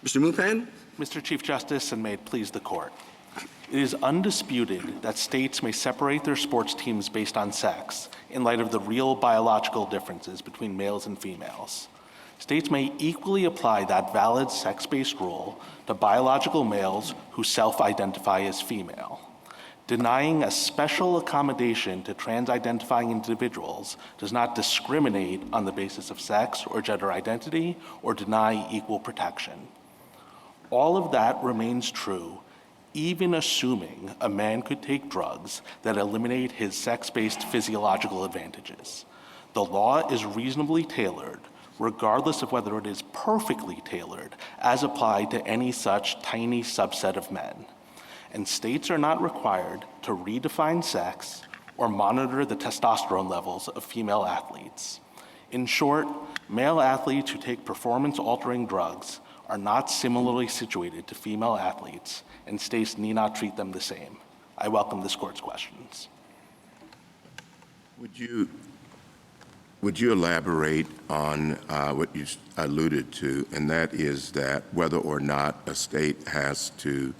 Mr. Mooppan? Mr. Chief Justice, and may it please the court. It is undisputed that states may separate their sports teams based on sex in light of the real biological differences between males and females. States may equally apply that valid sex-based rule to biological males who self-identify as female. Denying a special accommodation to trans-identifying individuals does not discriminate on the basis of sex or gender identity or deny equal protection. All of that remains true, even assuming a man could take drugs that eliminate his sex-based physiological advantages. The law is reasonably tailored, regardless of whether it is perfectly tailored, as applied to any such tiny subset of men. And states are not required to redefine sex or monitor the testosterone levels of female athletes. In short, male athletes who take performance-altering drugs are not similarly situated to female athletes, and states need not treat them the same. I welcome this court's questions. Would you elaborate on what you alluded to, and that is that whether or not a state has to,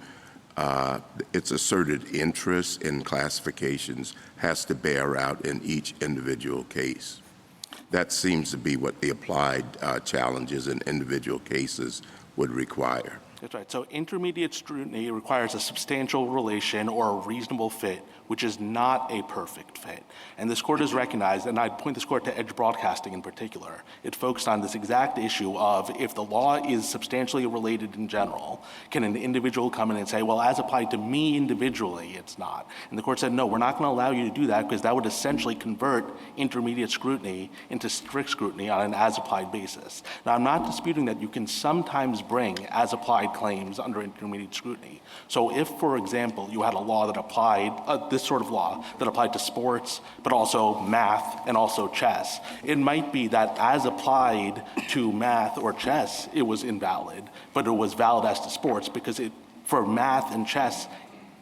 its asserted interest in classifications has to bear out in each individual case? That seems to be what the applied challenges in individual cases would require. That's right. So intermediate scrutiny requires a substantial relation or a reasonable fit, which is not a perfect fit. And this court has recognized, and I'd point this court to Edge Broadcasting in particular, it focused on this exact issue of if the law is substantially related in general, can an individual come in and say, well, as applied to me individually, it's not. And the court said, no, we're not going to allow you to do that because that would essentially convert intermediate scrutiny into strict scrutiny on an as-applied basis. Now, I'm not disputing that you can sometimes bring as-applied claims under intermediate scrutiny. So if, for example, you had a law that applied, this sort of law that applied to sports, but also math and also chess, it might be that as applied to math or chess, it was invalid, but it was valid as to sports because for math and chess,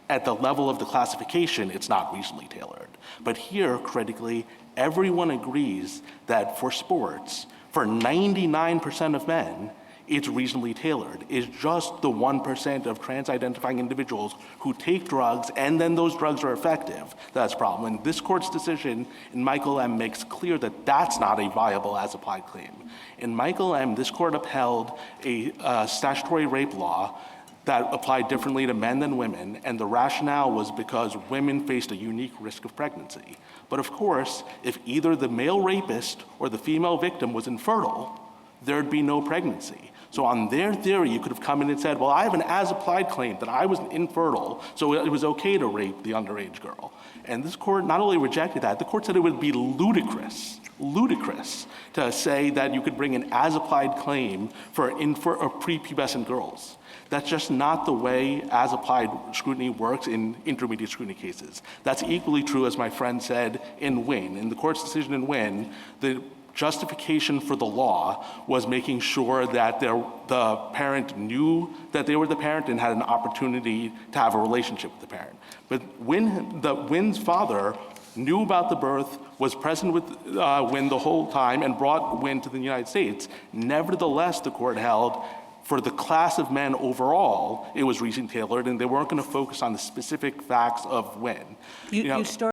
at the level of the classification, it's not reasonably tailored. But here, critically, everyone agrees that for sports, for 99% of men, it's reasonably tailored. It's just the 1% of trans-identifying individuals who take drugs and then those drugs are effective that's a problem. And this court's decision in Michael M. makes clear that that's not a viable as-applied claim. In Michael M., this court upheld a statutory rape law that applied differently to men than women, and the rationale was because women faced a unique risk of pregnancy. But of course, if either the male rapist or the female victim was infertile, there'd be no pregnancy. So on their theory, you could have come in and said, well, I have an as-applied claim that I was infertile, so it was okay to rape the underage girl. And this court not only rejected that, the court said it would be ludicrous to say that you could bring an as-applied claim for prepubescent girls. That's just not the way as-applied scrutiny works in intermediate scrutiny cases. That's equally true, as my friend said, in Wynn. In the court's decision in Wynn, the justification for the law was making sure that the parent knew that they were the parent and had an opportunity to have a relationship with the parent. But Wynn's father knew about the birth, was present with Wynn the whole time, and brought Wynn to the United States. Nevertheless, the court held for the class of men overall, it was reasonably tailored, and they weren't going to focus on the specific facts of Wynn. You start